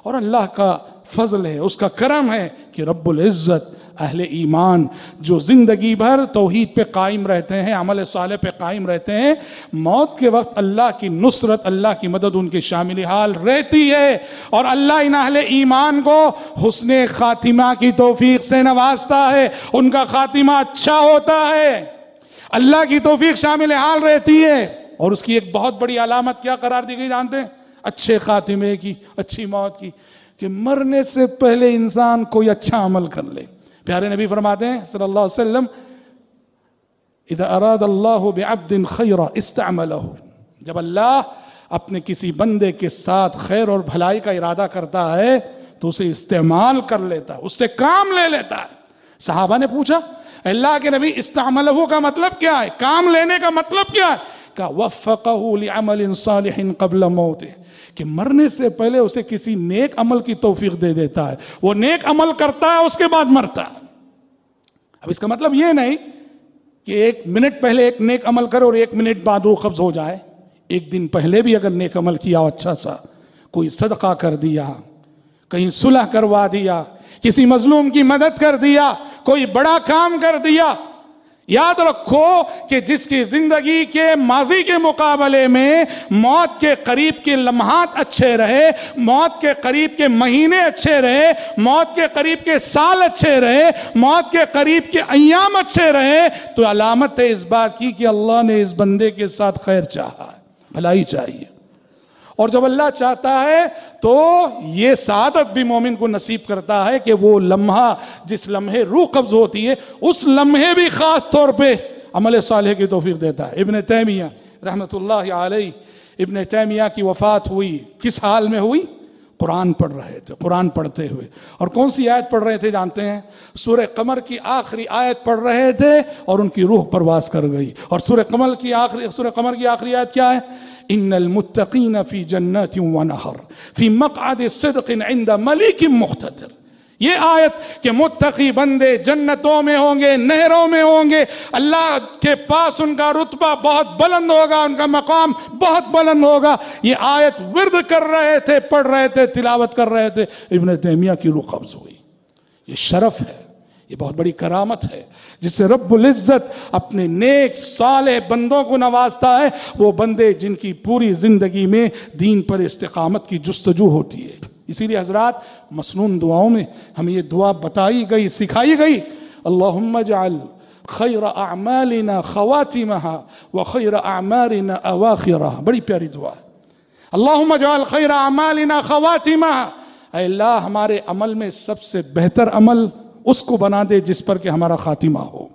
اور اللہ کا فضل ہے، اس کا کرم ہے کہ رب العزت اہل ایمان جو زندگی بھر توحید پہ قائم رہتے ہیں، عمل صالح پہ قائم رہتے ہیں، موت کے وقت اللہ کی نصرت، اللہ کی مدد ان کے شامل حال رہتی ہے، اور اللہ ان اہل ایمان کو حسن خاتمہ کی توفیق سے نوازتا ہے، ان کا خاتمہ اچھا ہوتا ہے، اللہ کی توفیق شامل حال رہتی ہے۔ اور اس کی ایک بہت بڑی علامت کیا قرار دی گئی جانتے ہیں اچھے خاتمے کی، اچھی موت کی؟ کہ مرنے سے پہلے انسان کوئی اچھا عمل کر لے۔ پیارے نبی فرماتے ہیں صلی اللہ علیہ وسلم، اذا اراد اللہ بعبد خیرا استعملہ، جب اللہ اپنے کسی بندے کے ساتھ خیر اور بھلائی کا ارادہ کرتا ہے تو اسے استعمال کر لیتا ہے، اس سے کام لے لیتا ہے۔ صحابہ نے پوچھا اللہ کے نبی استعملہ کا مطلب کیا ہے، کام لینے کا مطلب کیا ہے؟ کہ وفقہ لعمل صالح قبل موتہ، کہ مرنے سے پہلے اسے کسی نیک عمل کی توفیق دے دیتا ہے، وہ نیک عمل کرتا ہے اس کے بعد مرتا ہے۔ اب اس کا مطلب یہ نہیں کہ 1 منٹ پہلے ایک نیک عمل کرو اور 1 منٹ بعد وہ قبض ہو جائے۔ 1 دن پہلے بھی اگر نیک عمل کیا اچھا سا، کوئی صدقہ کر دیا، کہیں صلح کروا دیا، کسی مظلوم کی مدد کر دیا، کوئی بڑا کام کر دیا، یاد رکھو کہ جس کی زندگی کے ماضی کے مقابلے میں موت کے قریب کے لمحات اچھے رہے، موت کے قریب کے مہینے اچھے رہے، موت کے قریب کے سال اچھے رہے، موت کے قریب کے ایام اچھے رہے، تو علامت ہے اس بات کی کہ اللہ نے اس بندے کے ساتھ خیر چاہا ہے، بھلائی چاہیے۔ اور جب اللہ چاہتا ہے تو یہ سعادت بھی مومن کو نصیب کرتا ہے کہ وہ لمحہ، جس لمحے روح قبض ہوتی ہے، اس لمحے بھی خاص طور پہ عمل صالح کی توفیق دیتا ہے۔ ابن تیمیہ رحمۃ اللہ علیہ، ابن تیمیہ کی وفات ہوئی کس حال میں ہوئی؟ قرآن پڑھ رہے تھے، قرآن پڑھتے ہوئے۔ اور کون سی آیت پڑھ رہے تھے جانتے ہیں؟ سورہ قمر کی آخری آیت پڑھ رہے تھے اور ان کی روح پرواز کر گئی۔ اور سورہ قمر کی آخری آیت کیا ہے؟ ان المتقین فی جنات و نہر فی مقعد صدق عند ملیک مقتدر۔ یہ آیت کہ متقی بندے جنتوں میں ہوں گے، نہروں میں ہوں گے، اللہ کے پاس ان کا رتبہ بہت بلند ہوگا، ان کا مقام بہت بلند ہوگا، یہ آیت ورد کر رہے تھے، پڑھ رہے تھے، تلاوت کر رہے تھے، ابن تیمیہ کی روح قبض ہوئی۔ یہ شرف ہے، یہ بہت بڑی کرامت ہے جس سے رب العزت اپنے نیک صالح بندوں کو نوازتا ہے، وہ بندے جن کی پوری زندگی میں دین پر استقامت کی جستجو ہوتی ہے۔ اسی لیے حضرات مسنون دعاؤں میں ہمیں یہ دعا بتائی گئی، سکھائی گئی، اللہم اجعل خیر اعمالنا خواتمہا وخیر اعمالنا اواخرہا، بڑی پیاری دعا ہے۔ اللہم اجعل خیر اعمالنا خواتمہا، اے اللہ ہمارے عمل میں سب سے بہتر عمل اس کو بنا دے جس پر کہ ہمارا خاتمہ ہو،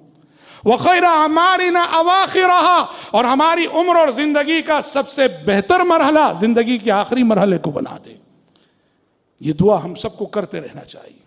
وخیر اعمالنا اواخرہا، اور ہماری عمر اور زندگی کا سب سے بہتر مرحلہ زندگی کے آخری مرحلے کو بنا دے۔ یہ دعا ہم سب کو کرتے رہنا چاہیے۔